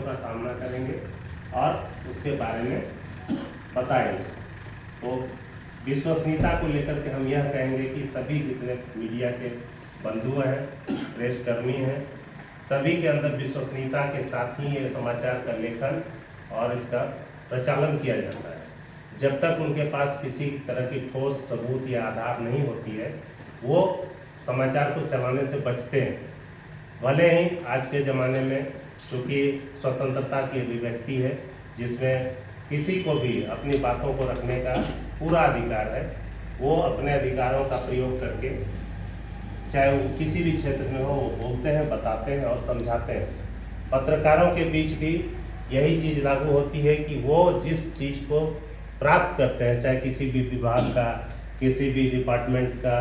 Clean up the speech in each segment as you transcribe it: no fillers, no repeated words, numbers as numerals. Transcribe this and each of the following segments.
का सामना करेंगे और उसके बारे में बताएंगे। तो विश्वसनीयता को लेकर के हम यह कहेंगे कि सभी जितने मीडिया के बंधु हैं, प्रेस कर्मी हैं, सभी के अंदर विश्वसनीयता के साथ ही ये समाचार का लेखन और इसका प्रचालन किया जाता है। जब तक उनके पास किसी तरह की ठोस सबूत या आधार नहीं होती है, वो समाचार को चलाने से बचते हैं। भले ही आज के ज़माने में चूँकि स्वतंत्रता की अभिव्यक्ति है, जिसमें किसी को भी अपनी बातों को रखने का पूरा अधिकार है, वो अपने अधिकारों का प्रयोग करके चाहे वो किसी भी क्षेत्र में हो वो बोलते हैं, बताते हैं और समझाते हैं। पत्रकारों के बीच भी यही चीज़ लागू होती है कि वो जिस चीज़ को प्राप्त करते हैं, चाहे किसी भी विभाग का, किसी भी डिपार्टमेंट का,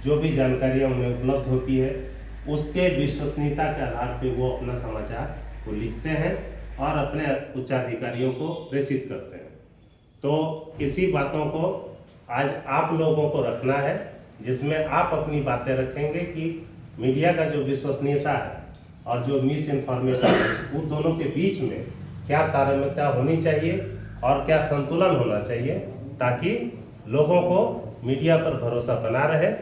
जो भी जानकारियाँ उन्हें उपलब्ध होती है, उसके विश्वसनीयता के आधार पर वो अपना समाचार को लिखते हैं और अपने उच्चाधिकारियों को प्रेषित करते हैं। तो इसी बातों को आज आप लोगों को रखना है, जिसमें आप अपनी बातें रखेंगे कि मीडिया का जो विश्वसनीयता है और जो मिस इन्फॉर्मेशन है, उन दोनों के बीच में क्या तारतम्य होनी चाहिए और क्या संतुलन होना चाहिए, ताकि लोगों को मीडिया पर भरोसा बना रहे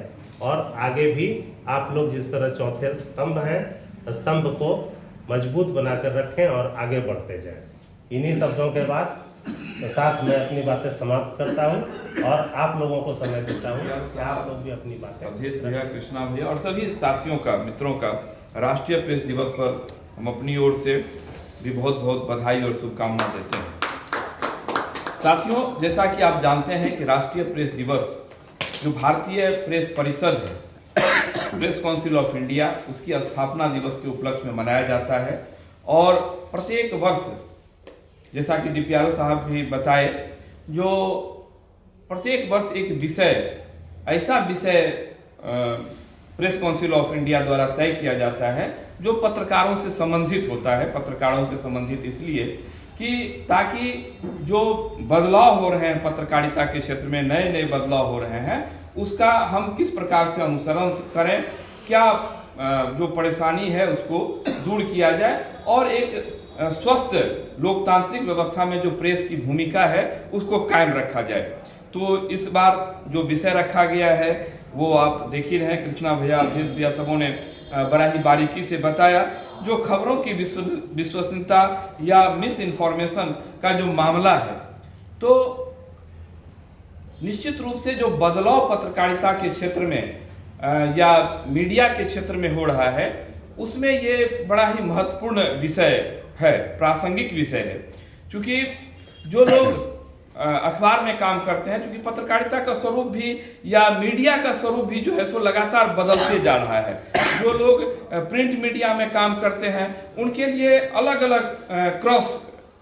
और आगे भी आप लोग जिस तरह चौथे स्तंभ हैं, स्तंभ को मजबूत बनाकर रखें और आगे बढ़ते जाएं। इन्हीं शब्दों के साथ मैं अपनी बातें समाप्त करता हूं और आप लोगों को समय देता हूं कि आप लोग भी अपनी बातें। अवधेश भैया, कृष्णा भैया और सभी साथियों का, मित्रों का राष्ट्रीय प्रेस दिवस पर हम अपनी ओर से भी बहुत बहुत बधाई और शुभकामना देते हैं। साथियों, जैसा कि आप जानते हैं कि राष्ट्रीय प्रेस दिवस जो भारतीय प्रेस परिषद है, प्रेस काउंसिल ऑफ इंडिया, उसकी स्थापना दिवस के उपलक्ष्य में मनाया जाता है और प्रत्येक वर्ष, जैसा कि DPRO साहब भी बताए, जो प्रत्येक वर्ष एक विषय, ऐसा विषय प्रेस काउंसिल ऑफ इंडिया द्वारा तय किया जाता है जो पत्रकारों से संबंधित होता है। पत्रकारों से संबंधित इसलिए कि ताकि जो बदलाव हो रहे हैं पत्रकारिता के क्षेत्र में, नए नए बदलाव हो रहे हैं, उसका हम किस प्रकार से अनुसरण करें, क्या जो परेशानी है उसको दूर किया जाए और एक स्वस्थ लोकतांत्रिक व्यवस्था में जो प्रेस की भूमिका है उसको कायम रखा जाए। तो इस बार जो विषय रखा गया है वो आप देख ही रहे हैं, कृष्णा भैया, अवधेश भैया सबों ने बड़ा ही बारीकी से बताया। जो खबरों की विश्वसनीयता या मिस इन्फॉर्मेशन का जो मामला है, तो निश्चित रूप से जो बदलाव पत्रकारिता के क्षेत्र में या मीडिया के क्षेत्र में हो रहा है, उसमें ये बड़ा ही महत्वपूर्ण विषय है, प्रासंगिक विषय है। क्योंकि जो लोग अखबार में काम करते हैं, क्योंकि पत्रकारिता का स्वरूप भी या मीडिया का स्वरूप भी जो है सो लगातार बदलते जा रहा है। जो लोग प्रिंट मीडिया में काम करते हैं उनके लिए अलग अलग क्रॉस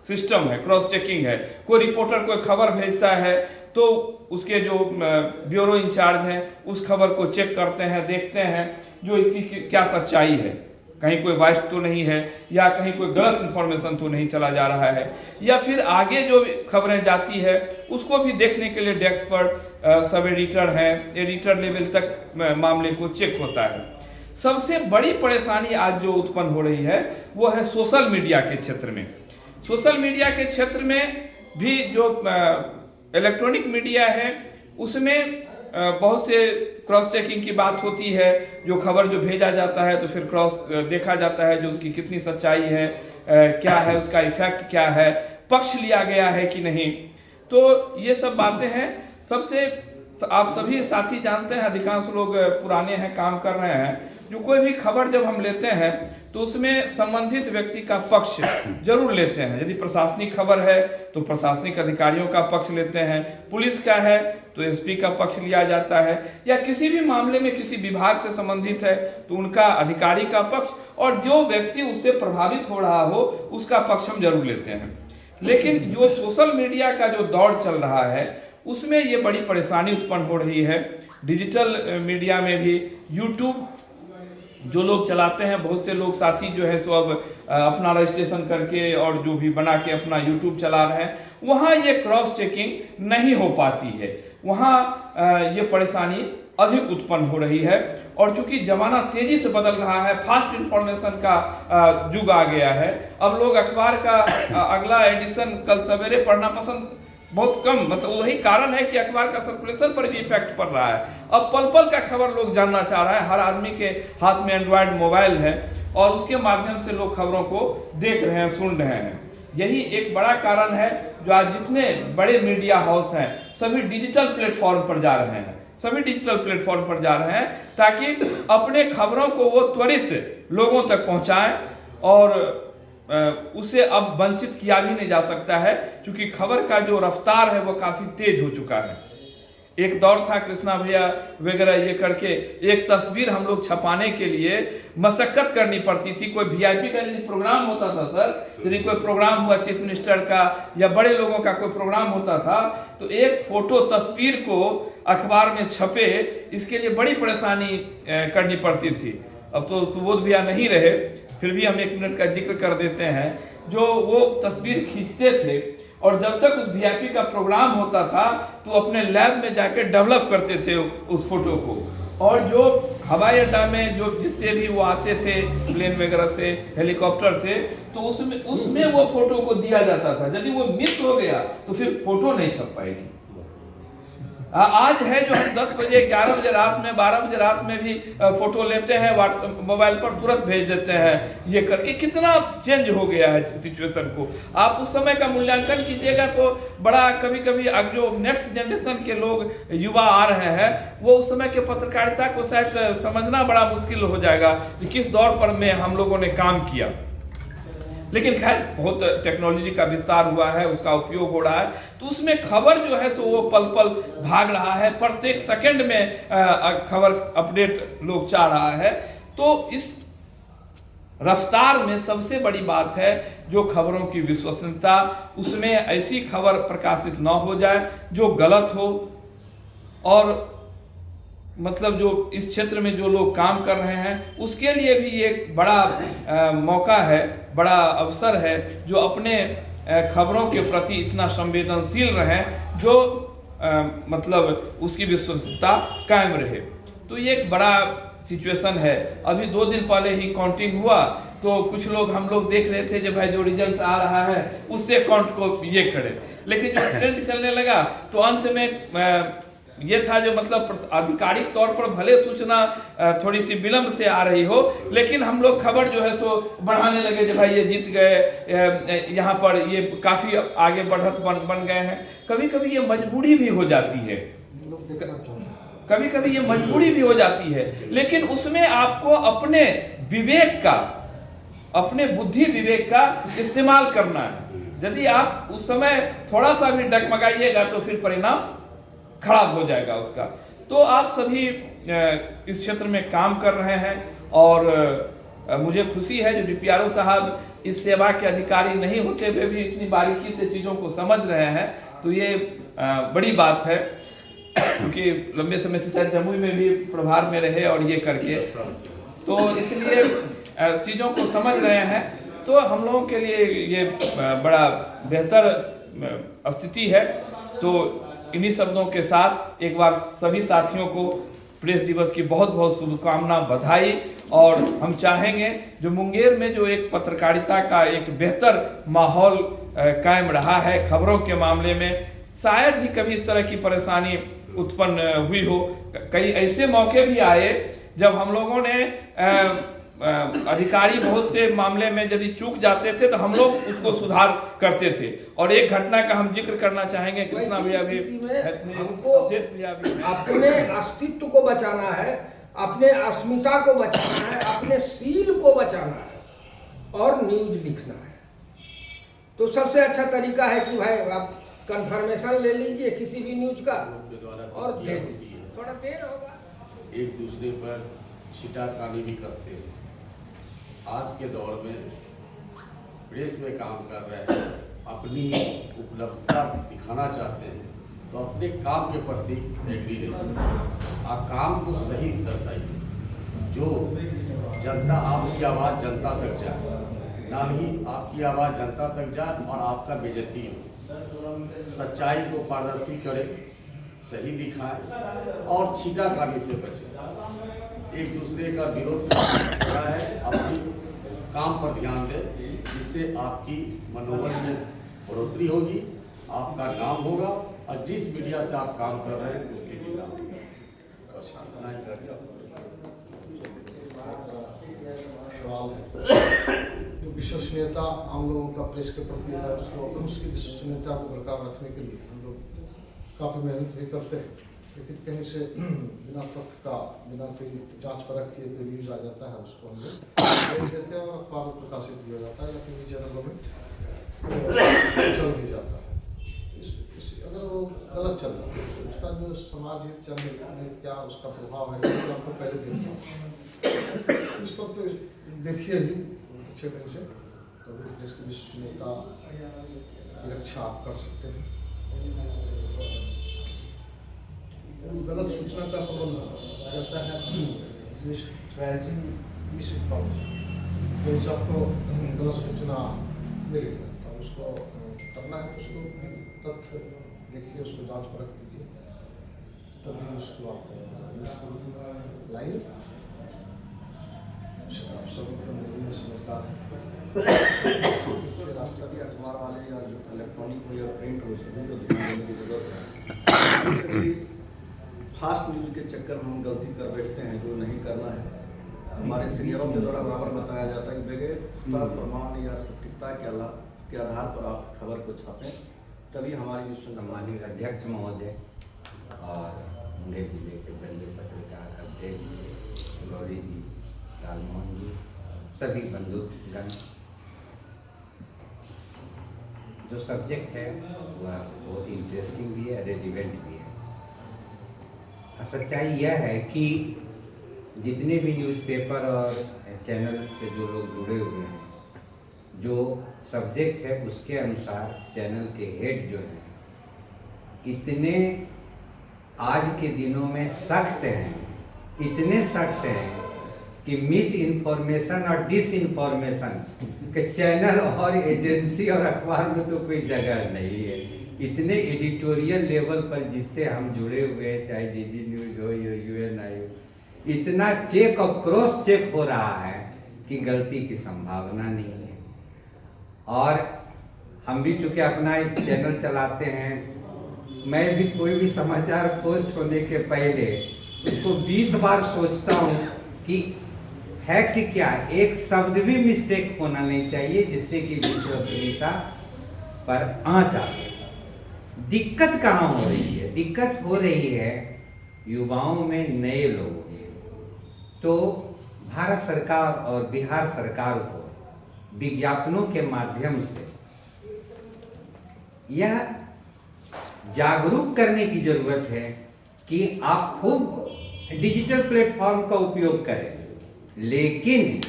सिस्टम है, क्रॉस चेकिंग है। कोई रिपोर्टर कोई खबर भेजता है तो उसके जो ब्यूरो इंचार्ज हैं उस खबर को चेक करते हैं, देखते हैं जो इसकी क्या सच्चाई है, कहीं कोई वाइस तो नहीं है या कहीं कोई गलत इन्फॉर्मेशन तो नहीं चला जा रहा है, या फिर आगे जो खबरें जाती है उसको भी देखने के लिए डेस्क पर सब एडिटर हैं, एडिटर लेवल तक मामले को चेक होता है। सबसे बड़ी परेशानी आज जो उत्पन्न हो रही है वो है सोशल मीडिया के क्षेत्र में। सोशल मीडिया के क्षेत्र में भी जो इलेक्ट्रॉनिक मीडिया है उसमें बहुत से क्रॉस चेकिंग की बात होती है। जो खबर जो भेजा जाता है तो फिर क्रॉस देखा जाता है जो उसकी कितनी सच्चाई है, क्या है उसका इफेक्ट, क्या है, पक्ष लिया गया है कि नहीं। तो ये सब बातें हैं। सबसे आप सभी साथी जानते हैं, अधिकांश लोग पुराने हैं, काम कर रहे हैं, जो कोई भी खबर जब हम लेते हैं तो उसमें संबंधित व्यक्ति का पक्ष जरूर लेते हैं। यदि प्रशासनिक खबर है तो प्रशासनिक अधिकारियों का पक्ष लेते हैं, पुलिस का है तो SP का पक्ष लिया जाता है, या किसी भी मामले में किसी विभाग से संबंधित है तो उनका अधिकारी का पक्ष, और जो व्यक्ति उससे प्रभावित हो रहा हो उसका पक्ष हम जरूर लेते हैं। लेकिन जो सोशल मीडिया का जो दौर चल रहा है उसमें ये बड़ी परेशानी उत्पन्न हो रही है। डिजिटल मीडिया में भी यूट्यूब जो लोग चलाते हैं, बहुत से लोग साथी जो है सो अब अपना रजिस्ट्रेशन करके और जो भी बना के अपना यूट्यूब चला रहे हैं, वहाँ ये क्रॉस चेकिंग नहीं हो पाती है, वहाँ ये परेशानी अधिक उत्पन्न हो रही है। और चूंकि जमाना तेजी से बदल रहा है, फास्ट इंफॉर्मेशन का युग आ गया है, अब लोग अखबार का अगला एडिशन कल सवेरे पढ़ना पसंद बहुत कम, मतलब वही कारण है कि अखबार का सर्कुलेशन पर भी इफेक्ट पड़ रहा है। अब पल पल का खबर लोग जानना चाह रहा है। हर आदमी के हाथ में एंड्रॉयड मोबाइल है और उसके माध्यम से लोग खबरों को देख रहे हैं, सुन रहे हैं। यही एक बड़ा कारण है जो आज जितने बड़े मीडिया हाउस हैं सभी डिजिटल प्लेटफॉर्म पर जा रहे हैं, सभी डिजिटल प्लेटफॉर्म पर जा रहे हैं ताकि अपने खबरों को वो त्वरित लोगों तक पहुंचाएं। और उसे अब वंचित किया भी नहीं जा सकता है, क्योंकि खबर का जो रफ्तार है वो काफी तेज हो चुका है। एक दौर था कृष्णा भैया वगैरह ये करके एक तस्वीर हम लोग छपाने के लिए मशक्कत करनी पड़ती थी। कोई वीआईपी का यदि प्रोग्राम होता था सर, यदि कोई प्रोग्राम हुआ चीफ मिनिस्टर का या बड़े लोगों का कोई प्रोग्राम होता था, तो एक फोटो तस्वीर को अखबार में छपे, इसके लिए बड़ी परेशानी करनी पड़ती थी। अब तो सुबोध भैया नहीं रहे, फिर भी हम 1 मिनट का जिक्र कर देते हैं। जो वो तस्वीर खींचते थे और जब तक उस वीआईपी का प्रोग्राम होता था तो अपने लैब में जाके डेवलप करते थे उस फोटो को। और जो हवाई अड्डा में जो जिससे भी वो आते थे, प्लेन वगैरह से, हेलीकॉप्टर से, तो उसमें वो फोटो को दिया जाता था। यदि वो मिस हो गया तो फिर फोटो नहीं छप पाएगी। आज है जो हम 10 बजे, 11 बजे रात में, 12 बजे रात में भी फोटो लेते हैं, व्हाट्सएप मोबाइल पर तुरंत भेज देते हैं। ये करके कितना चेंज हो गया है सिचुएशन को। आप उस समय का मूल्यांकन कीजिएगा तो बड़ा कभी कभी अब जो नेक्स्ट जनरेशन के लोग युवा आ रहे हैं वो उस समय के पत्रकारिता को शायद समझना बड़ा मुश्किल हो जाएगा कि किस दौर पर में हम लोगों ने काम किया। लेकिन खैर बहुत टेक्नोलॉजी का विस्तार हुआ है, उसका उपयोग हो रहा है, तो उसमें खबर जो है सो वो पल पल भाग रहा है, प्रत्येक सेकंड में खबर अपडेट लोग चाह रहा है। तो इस रफ्तार में सबसे बड़ी बात है जो खबरों की विश्वसनीयता, उसमें ऐसी खबर प्रकाशित न हो जाए जो गलत हो। और मतलब जो इस क्षेत्र में जो लोग काम कर रहे हैं उसके लिए भी एक बड़ा मौका है, बड़ा अवसर है, जो अपने खबरों के प्रति इतना संवेदनशील रहें जो मतलब उसकी विश्वसनीयता कायम रहे। तो ये एक बड़ा सिचुएशन है। अभी 2 दिन पहले ही काउंटिंग हुआ तो कुछ लोग, हम लोग देख रहे थे जब भाई जो रिजल्ट आ रहा है उससे काउंट को ये करें, लेकिन जो ट्रेंड चलने लगा तो अंत में ये था जो मतलब आधिकारिक तौर पर भले सूचना थोड़ी सी विलंब से आ रही हो, लेकिन हम लोग खबर जो है सो बढ़ाने लगे कि भाई ये जीत गए, यहाँ पर ये काफी आगे बढ़त बन गए हैं। कभी कभी ये मजबूरी भी हो जाती है, कभी कभी ये मजबूरी भी हो जाती है, लेकिन उसमें आपको अपने विवेक का, अपने बुद्धि विवेक का इस्तेमाल करना है। यदि आप उस समय थोड़ा सा भी डगमगाइएगा तो फिर परिणाम खराब हो जाएगा उसका। तो आप सभी इस क्षेत्र में काम कर रहे हैं और मुझे खुशी है जो डीपीआरओ साहब इस सेवा के अधिकारी नहीं होते हुए भी इतनी बारीकी से चीज़ों को समझ रहे हैं, तो ये बड़ी बात है, क्योंकि लंबे समय से शायद जमुई में भी प्रभार में रहे और ये करके, तो इसलिए चीज़ों को समझ रहे हैं। तो हम लोगों के लिए ये बड़ा बेहतर स्थिति है। तो इन्हीं शब्दों के साथ एक बार सभी साथियों को प्रेस दिवस की बहुत बहुत शुभकामना, बधाई। और हम चाहेंगे जो मुंगेर में जो एक पत्रकारिता का एक बेहतर माहौल कायम रहा है खबरों के मामले में, शायद ही कभी इस तरह की परेशानी उत्पन्न हुई हो। कई ऐसे मौके भी आए जब हम लोगों ने अधिकारी बहुत से मामले में यदि चूक जाते थे तो हम लोग उसको सुधार करते थे। और एक घटना का हम जिक्र करना चाहेंगे, कृष्णा भैया भी, हमको अपने अस्तित्व को बचाना है, अपने अस्मिता को बचाना है, अपने सील को बचाना है और न्यूज लिखना है। तो सबसे अच्छा तरीका है कि भाई आप कंफर्मेशन ले लीजिए किसी भी न्यूज का और दे दीजिए, थोड़ा देर होगा। एक दूसरे पर छिटाखानी भी कसते हैं। आज के दौर में प्रेस में काम कर रहे हैं, अपनी उपलब्धता दिखाना चाहते हैं, तो अपने काम के प्रति एग्री रहिए, आप काम को सही दर्शाइए, जो जनता, आपकी आवाज़ जनता तक जाए, ना ही आपकी आवाज़ जनता तक जाए और आपका बेइज्जती हो। सच्चाई को पारदर्शी करें, सही दिखाएं और छीटाखानी से बचें। एक दूसरे का विरोध हो रहा है, अपनी काम पर ध्यान दें, जिससे आपकी मनोबल में बढ़ोतरी होगी, आपका नाम होगा और जिस मीडिया से आप काम कर रहे हैं उसके भी नाम होगा। बस इतना ही कर दिया। सवाल है जो विश्वसनीयता आम लोगों का प्रेस के प्रति है, उसकी विश्वसनीयता को बरकरार रखने के लिए हम लोग काफ़ी मेहनत भी करते हैं, लेकिन कहीं से बिना तथ्य का, बिना कोई जांच परख किए कोई न्यूज़ आ जाता है, उसको हम लोग भेज देते हैं और अखबार में प्रकाशित भी हो जाता है या टीवी चैनलों में चल भी जाता है। अगर वो गलत चल रहा है तो उसका जो समाज हित चलने में क्या उसका प्रभाव है, ये आपको पहले देखना है। इस पर तो देखिए ही अच्छे ढंग से, तो देश की विश्वसनीयता की रक्षा आप कर सकते हैं। गलत सूचना का प्रबंध रहता है, मिस इन्फॉर्मेशन, जैसे आपको गलत सूचना मिल गया तो उसको करना है, उसको तथ्य देखिए, उसको जांच परख कीजिए, तभी उसको आप लाइए। आप सब समझदार हैं। इससे राष्ट्रीय अखबार वाले या जो इलेक्ट्रॉनिक हो या प्रिंट हो, सभी को ध्यान देने की जरूरत है। फास्ट न्यूज़ के चक्कर में हम गलती कर बैठते हैं जो नहीं करना है। हमारे सीनियरों के द्वारा बराबर बताया जाता है कि बगैर प्रमाण या सटीकता के आधार पर आप खबर को छापें, तभी हमारी विश्वसनीयता। सम्मानित अध्यक्ष महोदय और मुंगेर जिले के वरीय पत्रकार अध्यक्ष गौरी जी, लालमोहन जी, सभी बंधुगण, जो सब्जेक्ट है वह बहुत इंटरेस्टिंग भी है, रेलिवेंट भी है। सच्चाई यह है कि जितने भी न्यूज़पेपर और चैनल से जो लोग जुड़े हुए हैं, जो सब्जेक्ट है उसके अनुसार चैनल के हेड जो हैं इतने आज के दिनों में सख्त हैं, इतने सख्त हैं कि मिस इन्फॉर्मेशन और डिस इन्फॉर्मेशन के चैनल और एजेंसी और अखबार में तो कोई जगह नहीं है। इतने एडिटोरियल लेवल पर जिससे हम जुड़े हुए हैं, चाहे डीडी न्यूज़ हो या UNI हो, इतना चेक और क्रॉस चेक हो रहा है कि गलती की संभावना नहीं है। और हम भी चूँकि अपना एक चैनल चलाते हैं, मैं भी कोई भी समाचार पोस्ट होने के पहले उसको 20 बार सोचता हूँ कि है कि क्या एक शब्द भी मिस्टेक होना नहीं चाहिए जिससे कि विश्वसनीयता पर आँच आए। दिक्कत कहाँ हो रही है? दिक्कत हो रही है युवाओं में, नए लोगों में। तो भारत सरकार और बिहार सरकार को विज्ञापनों के माध्यम से यह जागरूक करने की जरूरत है कि आप खूब डिजिटल प्लेटफॉर्म का उपयोग करें, लेकिन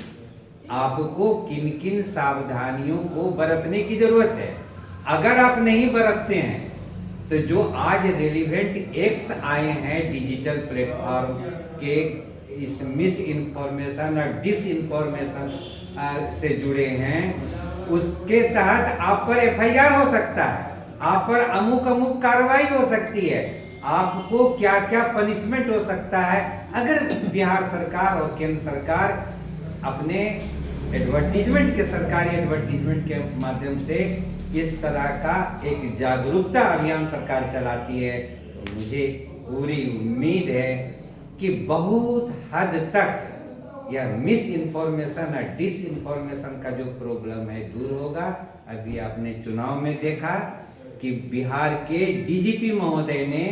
आपको किन किन सावधानियों को बरतने की जरूरत है। अगर आप नहीं बरतते हैं तो जो आज रेलिवेंट एक्ट्स आए हैं डिजिटल प्लेटफॉर्म के, इस मिस इन्फॉर्मेशन और डिस इन्फॉर्मेशन से जुड़े हैं, उसके तहत आप पर FIR हो सकता है, आप पर अमुक अमुक कार्रवाई हो सकती है, आपको क्या क्या पनिशमेंट हो सकता है अगर बिहार सरकार और केंद्र सरकार अपने एडवर्टीजमेंट के, सरकारी एडवर्टीजमेंट के माध्यम से इस तरह का एक जागरूकता अभियान सरकार चलाती है। तो मुझे पूरी उम्मीद है कि बहुत हद तक यह मिस इन्फॉर्मेशन और डिस इन्फॉर्मेशन का जो प्रॉब्लम है दूर होगा। अभी आपने चुनाव में देखा कि बिहार के DGP महोदय ने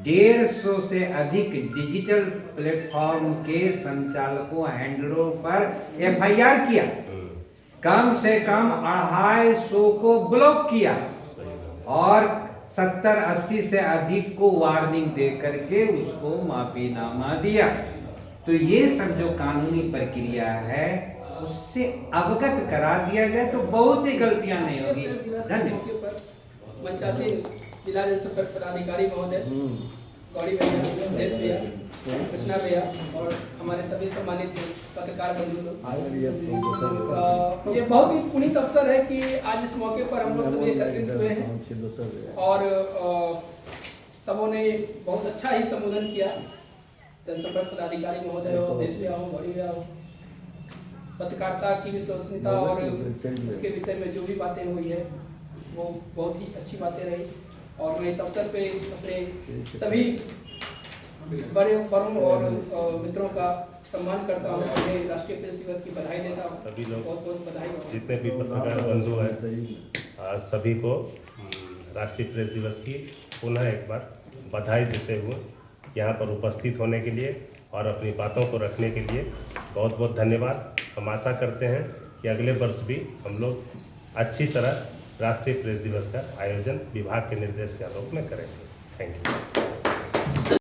150 से अधिक डिजिटल प्लेटफॉर्म के संचालकों, हैंडलरों पर FIR किया, कम से कम 250 को ब्लॉक किया और 70-80 से अधिक को वार्निंग दे करके उसको माफीनामा दिया। तो ये सब जो कानूनी प्रक्रिया है उससे अवगत करा दिया जाए तो बहुत सी गलतियां नहीं होगी। धन्यवाद। पंचायत जिला जनसंपर्क पदाधिकारी महोदय, गौरी भैया, नरेश भैया, कृष्णा भैया और हमारे सभी सम्मानित पत्रकार बंधु लोग, ये बहुत ही पुनीत अवसर है कि आज इस मौके पर हम लोग सभी एकत्रित हुए हैं और सबों ने बहुत अच्छा ही संबोधन किया। जनसंपर्क पदाधिकारी महोदय हो, देश भैया हो, गौरी भैया हो, पत्रकारिता की विश्वसनीयता और उसके विषय में जो भी बातें हुई है वो बहुत ही अच्छी बातें रही। और मैं इस अवसर पे अपने सभी बड़ों और मित्रों का सम्मान करता हूँ, उन्हें राष्ट्रीय प्रेस दिवस की बधाई देता हूँ। सभी लोग बहुत बहुत बधाई हो। जितने भी पत्रकार बंधु हैं सभी को राष्ट्रीय प्रेस दिवस की पुनः एक बार बधाई देते हुए यहाँ पर उपस्थित होने के लिए और अपनी बातों को रखने के लिए बहुत बहुत धन्यवाद। हम आशा करते हैं कि अगले वर्ष भी हम लोग अच्छी तरह राष्ट्रीय प्रेस दिवस का आयोजन विभाग के निर्देश के आलोक में करेंगे। Thank you.